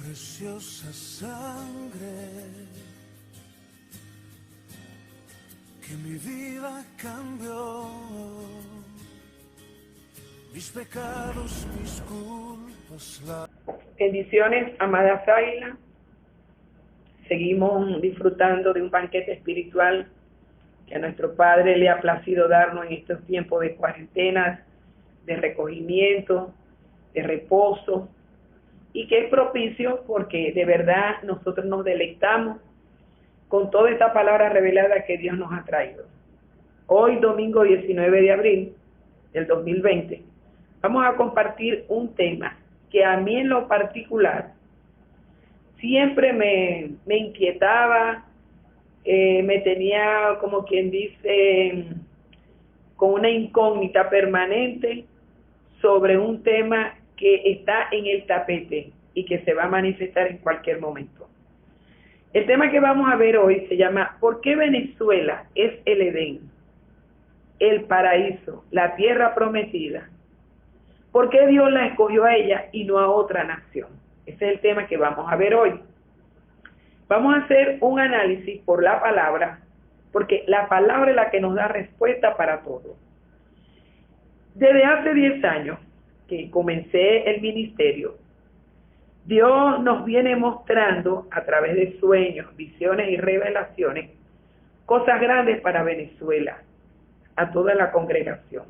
preciosa sangre que mi vida cambió, mis pecados, mis culpas. Bendiciones, amadas águilas. Seguimos disfrutando de un banquete espiritual que a nuestro Padre le ha placido darnos en estos tiempos de cuarentena, de recogimiento, de reposo, y que es propicio porque de verdad nosotros nos deleitamos con toda esta palabra revelada que Dios nos ha traído. Hoy, domingo 19 de abril del 2020, vamos a compartir un tema que a mí en lo particular siempre me inquietaba, me tenía, como quien dice, con una incógnita permanente sobre un tema que está en el tapete y que se va a manifestar en cualquier momento. El tema que vamos a ver hoy se llama ¿por qué Venezuela es el Edén, el paraíso, la tierra prometida? ¿Por qué Dios la escogió a ella y no a otra nación? Ese es el tema que vamos a ver hoy. Vamos a hacer un análisis por la palabra, porque la palabra es la que nos da respuesta para todo. Desde hace 10 años que comencé el ministerio, Dios nos viene mostrando a través de sueños, visiones y revelaciones cosas grandes para Venezuela, a toda la congregación.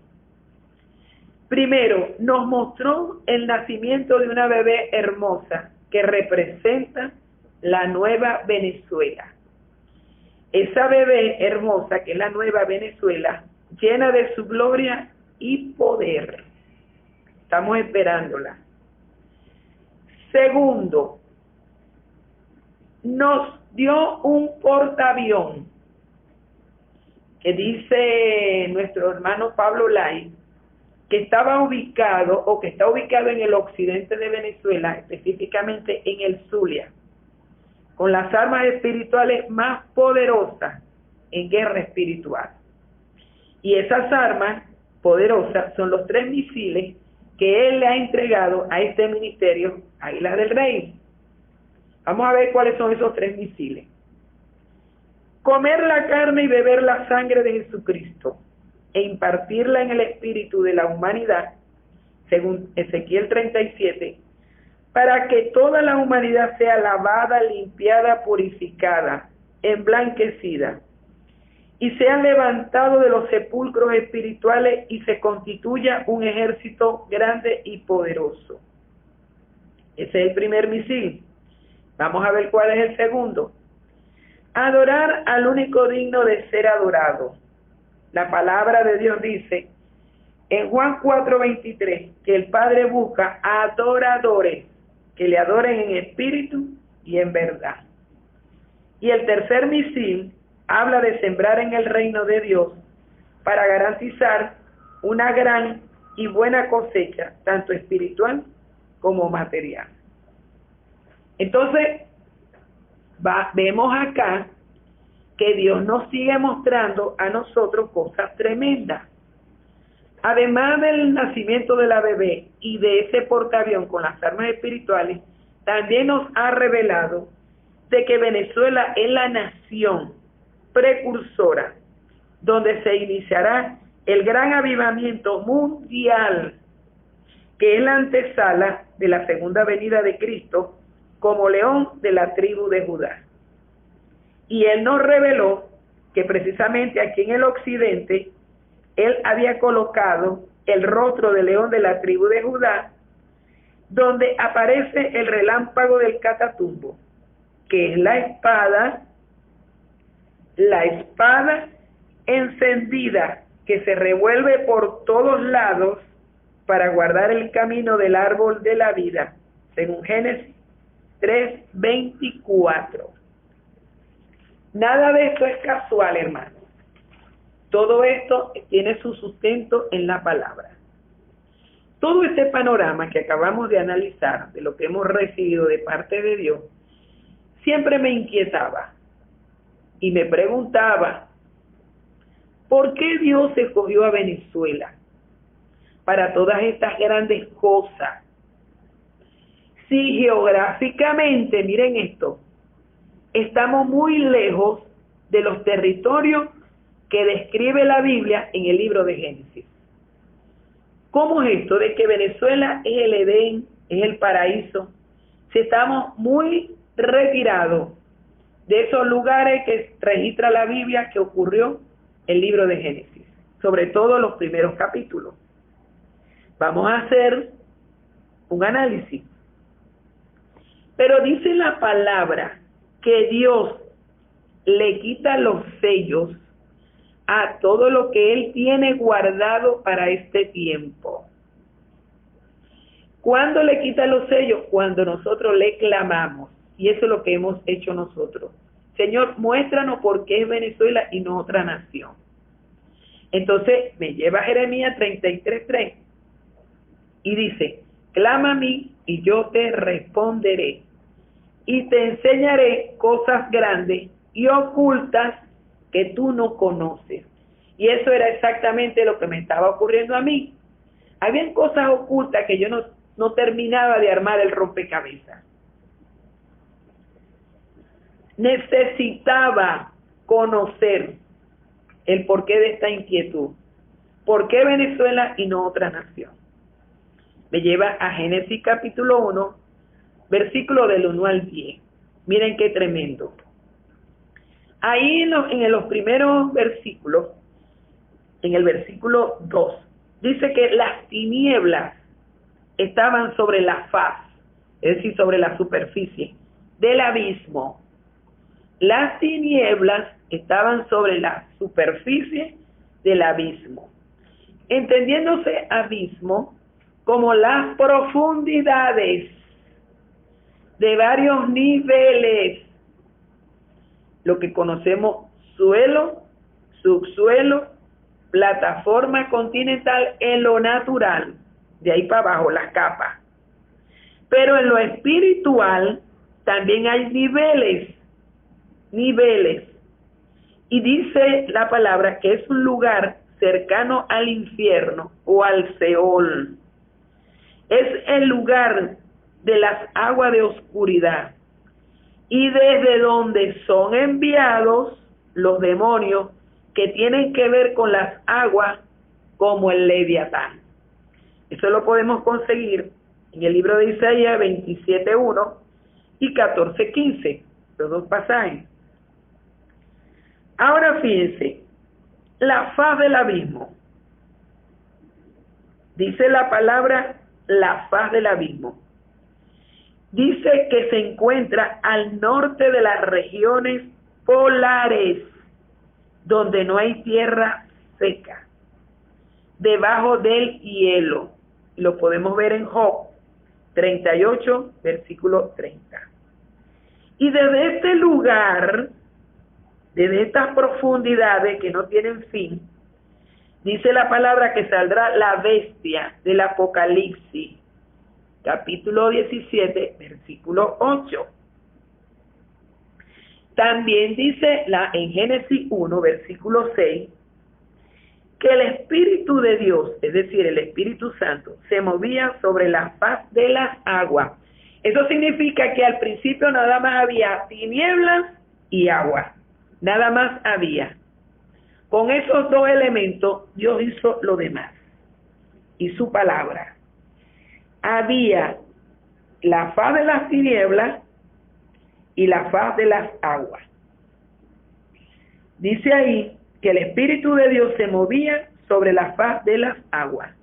Primero, nos mostró el nacimiento de una bebé hermosa que representa la nueva Venezuela. Esa bebé hermosa, que es la nueva Venezuela, llena de su gloria y poder. Estamos esperándola. Segundo, nos dio un portaavión que dice nuestro hermano Pablo Lai, que estaba ubicado o que está ubicado en el occidente de Venezuela, específicamente en el Zulia, con las armas espirituales más poderosas en guerra espiritual. Y esas armas poderosas son los 3 misiles que él le ha entregado a este ministerio, Águilas del Rey. Vamos a ver cuáles son esos 3 misiles. Comer la carne y beber la sangre de Jesucristo e impartirla en el espíritu de la humanidad, según Ezequiel 37, para que toda la humanidad sea lavada, limpiada, purificada, emblanquecida, y sean levantados de los sepulcros espirituales y se constituya un ejército grande y poderoso. Ese es el primer misil. Vamos a ver cuál es el segundo. Adorar al único digno de ser adorado. La palabra de Dios dice en Juan 4:23 que el Padre busca adoradores que le adoren en espíritu y en verdad. Y el tercer misil habla de sembrar en el reino de Dios para garantizar una gran y buena cosecha, tanto espiritual como material. Entonces, vemos acá que Dios nos sigue mostrando a nosotros cosas tremendas. Además del nacimiento de la bebé y de ese portaavión con las armas espirituales, también nos ha revelado de que Venezuela es la nación precursora donde se iniciará el gran avivamiento mundial, que es la antesala de la segunda venida de Cristo como león de la tribu de Judá. Y él nos reveló que precisamente aquí en el occidente él había colocado el rostro del león de la tribu de Judá, donde aparece el relámpago del Catatumbo, que es la espada encendida que se revuelve por todos lados para guardar el camino del árbol de la vida, según Génesis 3:24. Nada de esto es casual, hermano. Todo esto tiene su sustento en la palabra. Todo este panorama que acabamos de analizar, de lo que hemos recibido de parte de Dios, siempre me inquietaba y me preguntaba, ¿por qué Dios escogió a Venezuela para todas estas grandes cosas? si geográficamente, miren esto, estamos muy lejos de los territorios que describe la Biblia en el libro de Génesis. ¿Cómo es esto de que Venezuela es el Edén, es el paraíso? Si estamos muy retirados de esos lugares que registra la Biblia que ocurrió en el libro de Génesis, sobre todo los primeros capítulos. Vamos a hacer un análisis. Pero dice la palabra que Dios le quita los sellos a todo lo que Él tiene guardado para este tiempo. ¿Cuándo le quita los sellos? Cuando nosotros le clamamos. Y eso es lo que hemos hecho nosotros. Señor, muéstranos por qué es Venezuela y no otra nación. Entonces me lleva a Jeremías 33:3 y dice, clama a mí y yo te responderé y te enseñaré cosas grandes y ocultas que tú no conoces. Y eso era exactamente lo que me estaba ocurriendo a mí. Habían cosas ocultas que yo no terminaba de armar el rompecabezas. Necesitaba conocer el porqué de esta inquietud. ¿Por qué Venezuela y no otra nación? Me lleva a Génesis capítulo 1, versículo del 1 al 10. Miren qué tremendo. Ahí en los primeros versículos, en el versículo 2, dice que las tinieblas estaban sobre la faz, es decir, sobre la superficie del abismo. Las tinieblas estaban sobre la superficie del abismo, entendiéndose abismo como las profundidades de varios niveles, lo que conocemos suelo, subsuelo, plataforma continental en lo natural, de ahí para abajo las capas. Pero en lo espiritual también hay niveles. Y dice la palabra que es un lugar cercano al infierno o al Seol. Es el lugar de las aguas de oscuridad. Y desde donde son enviados los demonios que tienen que ver con las aguas como el Leviatán. Eso lo podemos conseguir en el libro de Isaías 27:1 y 14:15, los dos pasajes. Ahora fíjense, la faz del abismo. Dice la palabra la faz del abismo. Dice que se encuentra al norte de las regiones polares, donde no hay tierra seca, debajo del hielo. Lo podemos ver en Job 38, versículo 30. Y desde este lugar, desde estas profundidades que no tienen fin, dice la palabra que saldrá la bestia del Apocalipsis, capítulo 17, versículo 8. También dice en Génesis 1, versículo 6, que el Espíritu de Dios, es decir, el Espíritu Santo, se movía sobre la faz de las aguas. Eso significa que al principio nada más había tinieblas y agua. Nada más había. Con esos dos elementos, Dios hizo lo demás. Y su palabra. Había la faz de las tinieblas y la faz de las aguas. Dice ahí que el Espíritu de Dios se movía sobre la faz de las aguas.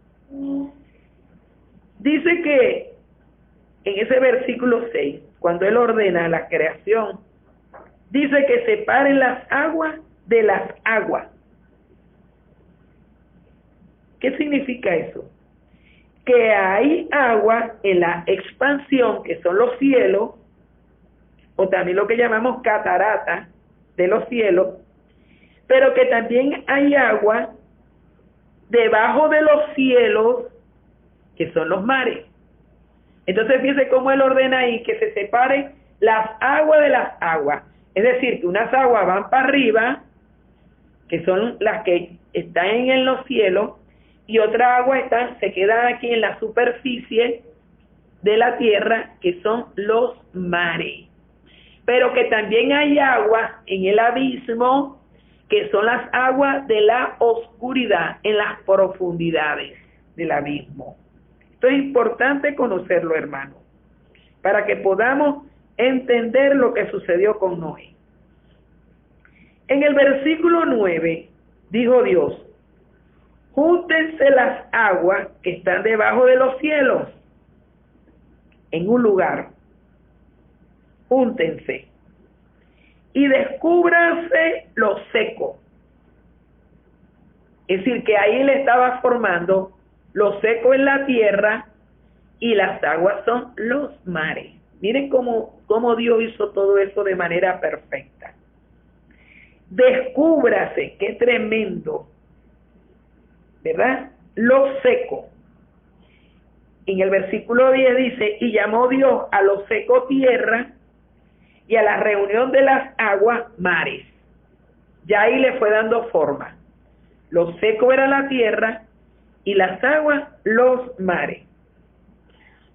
Dice que en ese versículo 6, cuando Él ordena la creación, dice que separen las aguas de las aguas. ¿Qué significa eso? Que hay agua en la expansión, que son los cielos, o también lo que llamamos catarata de los cielos, pero que también hay agua debajo de los cielos, que son los mares. Entonces fíjense cómo Él ordena ahí que se separen las aguas de las aguas. Es decir, que unas aguas van para arriba, que son las que están en los cielos, y otras aguas se quedan aquí en la superficie de la tierra, que son los mares. Pero que también hay aguas en el abismo, que son las aguas de la oscuridad, en las profundidades del abismo. Esto es importante conocerlo, hermano, para que podamos entender lo que sucedió con Noé. En el versículo 9, dijo Dios: júntense las aguas que están debajo de los cielos en un lugar, júntense, y descúbranse lo seco. Es decir, que ahí le estaba formando lo seco en la tierra y las aguas son los mares. Miren cómo Dios hizo todo eso de manera perfecta. Descúbrase, qué tremendo, ¿verdad? Lo seco. En el versículo 10 dice: y llamó Dios a lo seco tierra, y a la reunión de las aguas mares. Ya ahí le fue dando forma. Lo seco era la tierra y las aguas los mares.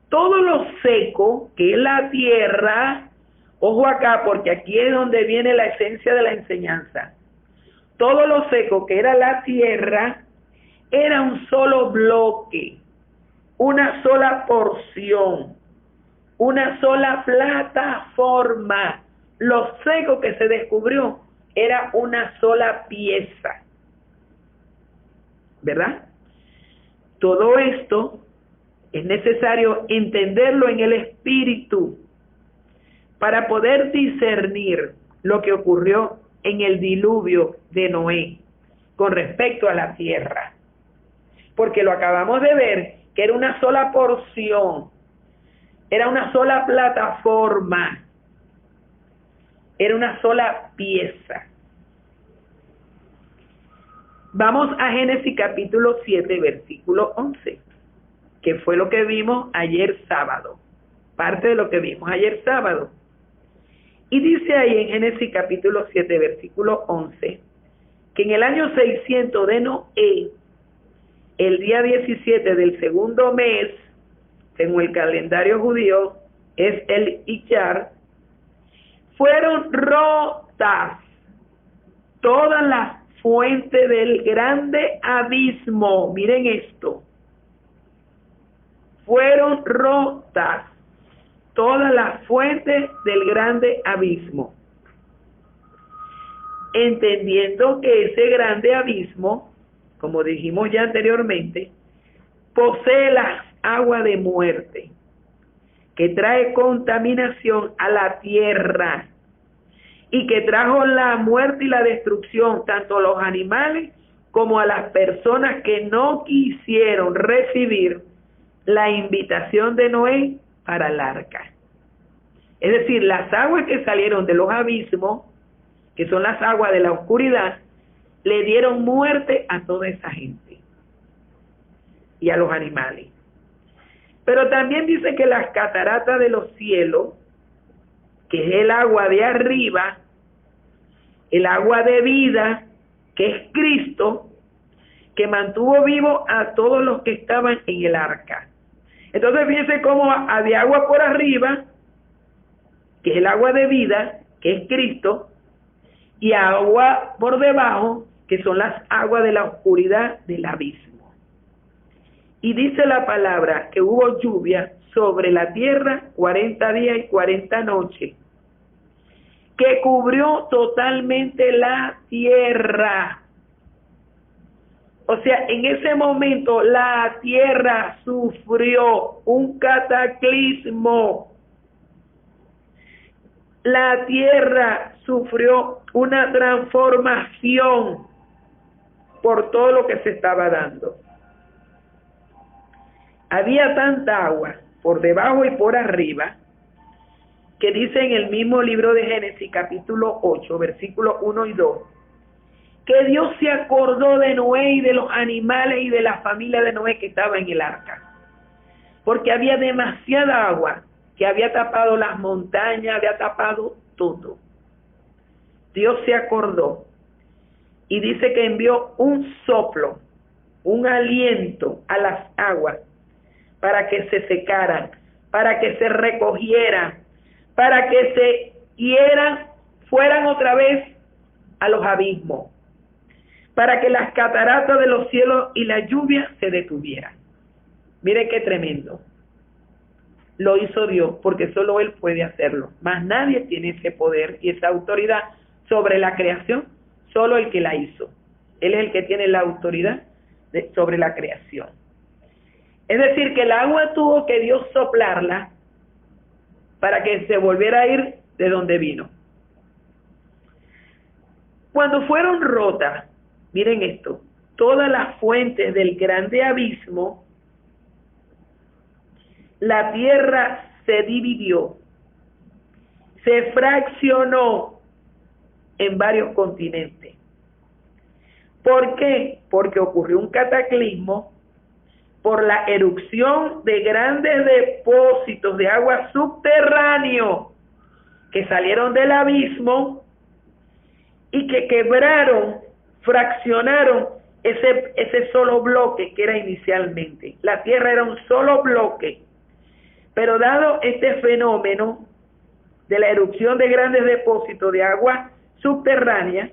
Todo lo seco, que es la tierra, ojo acá, porque aquí es donde viene la esencia de la enseñanza. Todo lo seco, que era la tierra, era un solo bloque, una sola porción, una sola plataforma. Lo seco que se descubrió era una sola pieza, ¿verdad? Todo esto es necesario entenderlo en el espíritu para poder discernir lo que ocurrió en el diluvio de Noé con respecto a la tierra, porque lo acabamos de ver, que era una sola porción, era una sola plataforma, era una sola pieza. Vamos a Génesis capítulo 7, versículo 11, que fue lo que vimos ayer sábado, parte de lo que vimos ayer sábado. Y dice ahí en Génesis capítulo 7, versículo 11, que en el año 600 de Noé, el día 17 del segundo mes, según el calendario judío, es el Iyar, fueron rotas todas las fuentes del grande abismo. Miren esto. Fueron rotas todas las fuentes del grande abismo. Entendiendo que ese grande abismo, como dijimos ya anteriormente, posee las aguas de muerte, que trae contaminación a la tierra y que trajo la muerte y la destrucción tanto a los animales como a las personas que no quisieron recibir la invitación de Noé para el arca. Es decir, las aguas que salieron de los abismos, que son las aguas de la oscuridad, le dieron muerte a toda esa gente y a los animales. Pero también dice que las cataratas de los cielos, que es el agua de arriba, el agua de vida, que es Cristo, que mantuvo vivo a todos los que estaban en el arca. Entonces fíjense cómo había agua por arriba, que es el agua de vida, que es Cristo, y agua por debajo, que son las aguas de la oscuridad del abismo. Y dice la palabra que hubo lluvia sobre la tierra 40 días y 40 noches, que cubrió totalmente la tierra. O sea, en ese momento la tierra sufrió un cataclismo. La tierra sufrió una transformación por todo lo que se estaba dando. Había tanta agua por debajo y por arriba, que dice en el mismo libro de Génesis, capítulo 8, versículos 1 y 2, que Dios se acordó de Noé y de los animales y de la familia de Noé que estaba en el arca, porque había demasiada agua que había tapado las montañas, había tapado todo. Dios se acordó y dice que envió un soplo, un aliento a las aguas para que se secaran, para que se recogieran, para que fueran otra vez a los abismos, para que las cataratas de los cielos y la lluvia se detuvieran. Mire qué tremendo. Lo hizo Dios, porque solo Él puede hacerlo. Más nadie tiene ese poder y esa autoridad sobre la creación, solo el que la hizo. Él es el que tiene la autoridad sobre la creación. Es decir, que el agua tuvo que Dios soplarla para que se volviera a ir de donde vino. Cuando fueron rotas, miren esto, todas las fuentes del grande abismo, la tierra se dividió, se fraccionó en varios continentes. ¿Por qué? Porque ocurrió un cataclismo por la erupción de grandes depósitos de agua subterráneo que salieron del abismo y que quebraron, fraccionaron ese solo bloque que era inicialmente. La tierra era un solo bloque. Pero dado este fenómeno de la erupción de grandes depósitos de agua subterránea,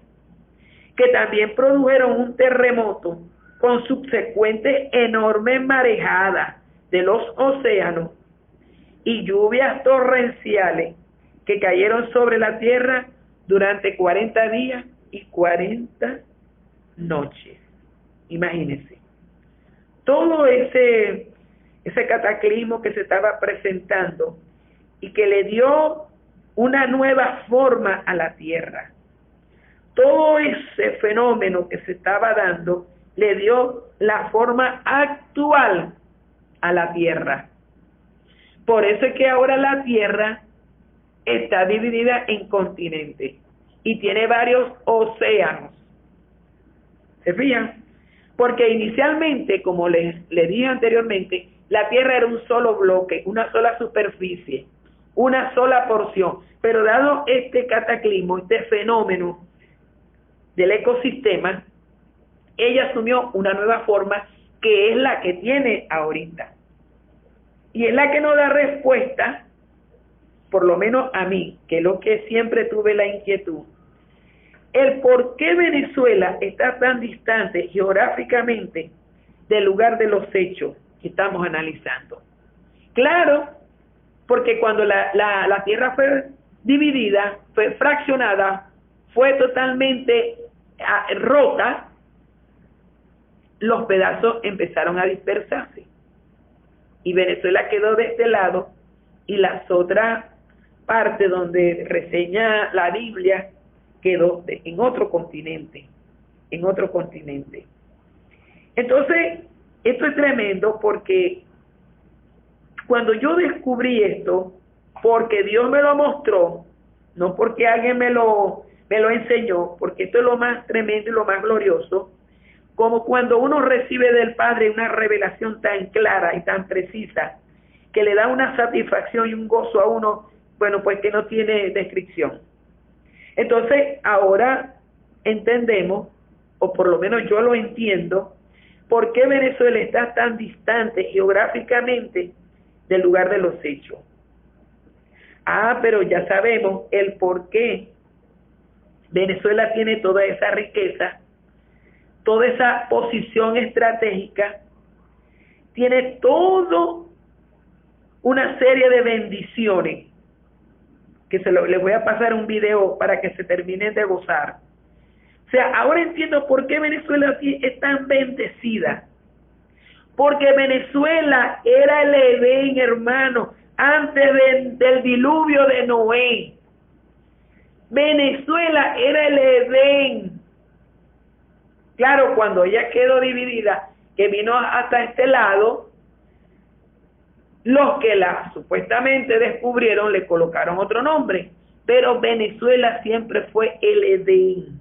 que también produjeron un terremoto con subsecuente enorme marejada de los océanos y lluvias torrenciales que cayeron sobre la tierra durante 40 días y 40 noches. Imagínense. Todo ese cataclismo que se estaba presentando y que le dio una nueva forma a la tierra. Todo ese fenómeno que se estaba dando le dio la forma actual a la tierra. Por eso es que ahora la tierra está dividida en continentes y tiene varios océanos. ¿Se fijan? Porque inicialmente, como les dije anteriormente, la tierra era un solo bloque, una sola superficie, una sola porción. Pero dado este cataclismo, este fenómeno del ecosistema, ella asumió una nueva forma que es la que tiene ahorita. Y es la que nos da respuesta, por lo menos a mí, que es lo que siempre tuve la inquietud, el por qué Venezuela está tan distante geográficamente del lugar de los hechos que estamos analizando. Claro, porque cuando la tierra fue dividida, fue fraccionada, fue totalmente rota, los pedazos empezaron a dispersarse. Y Venezuela quedó de este lado y las otras partes donde reseña la Biblia quedó en otro continente, Entonces, esto es tremendo porque cuando yo descubrí esto, porque Dios me lo mostró, no porque alguien me lo enseñó, porque esto es lo más tremendo y lo más glorioso, como cuando uno recibe del Padre una revelación tan clara y tan precisa, que le da una satisfacción y un gozo a uno, bueno, pues que no tiene descripción. Entonces, ahora entendemos, o por lo menos yo lo entiendo, por qué Venezuela está tan distante geográficamente del lugar de los hechos. Pero ya sabemos el por qué Venezuela tiene toda esa riqueza, toda esa posición estratégica, tiene todo una serie de bendiciones, que les voy a pasar un video para que se terminen de gozar. O sea, ahora entiendo por qué Venezuela es tan bendecida. Porque Venezuela era el Edén, hermano, antes del diluvio de Noé. Venezuela era el Edén. Claro, cuando ella quedó dividida, que vino hasta este lado, los que la supuestamente descubrieron le colocaron otro nombre, pero Venezuela siempre fue el Edén.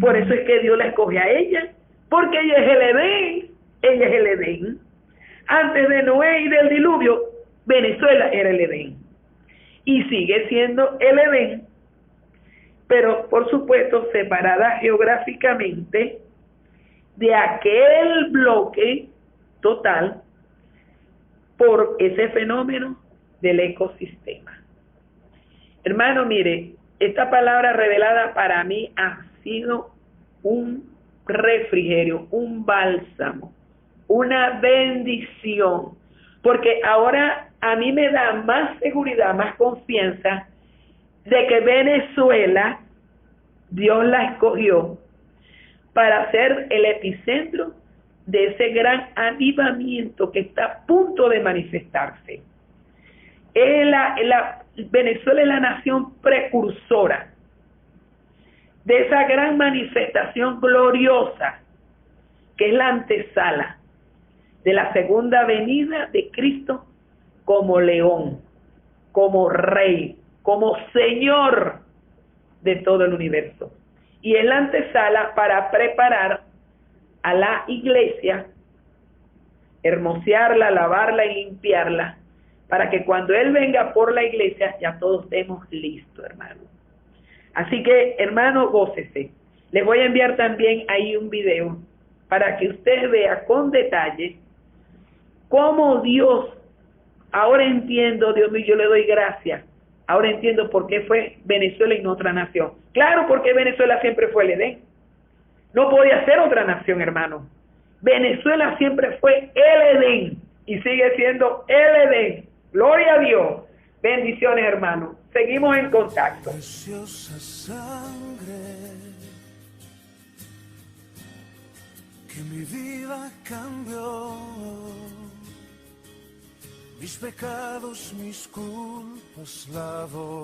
Por eso es que Dios la escoge a ella, porque ella es el Edén, ella es el Edén. Antes de Noé y del diluvio, Venezuela era el Edén. Y sigue siendo el Edén, pero por supuesto separada geográficamente de aquel bloque total por ese fenómeno del ecosistema. Hermano, mire, esta palabra revelada para mí ha sido un refrigerio, un bálsamo, una bendición, porque ahora a mí me da más seguridad, más confianza de que Venezuela, Dios la escogió para ser el epicentro de ese gran avivamiento que está a punto de manifestarse. Venezuela es la nación precursora de esa gran manifestación gloriosa que es la antesala de la segunda venida de Cristo como león, como rey, como señor de todo el universo. Y es la antesala para preparar a la iglesia, hermosearla, lavarla y limpiarla, para que cuando Él venga por la iglesia ya todos estemos listos, hermano. Así que, hermano, gócese. Les voy a enviar también ahí un video para que usted vea con detalle cómo Dios, ahora entiendo, Dios mío, yo le doy gracias. Ahora entiendo por qué fue Venezuela y no otra nación. Claro, porque Venezuela siempre fue el Edén. No podía ser otra nación, hermano. Venezuela siempre fue el Edén y sigue siendo el Edén. Gloria a Dios. Bendiciones, hermano. Seguimos en contacto. Preciosa sangre que mi vida cambió. Mis pecados, mis culpas lavó.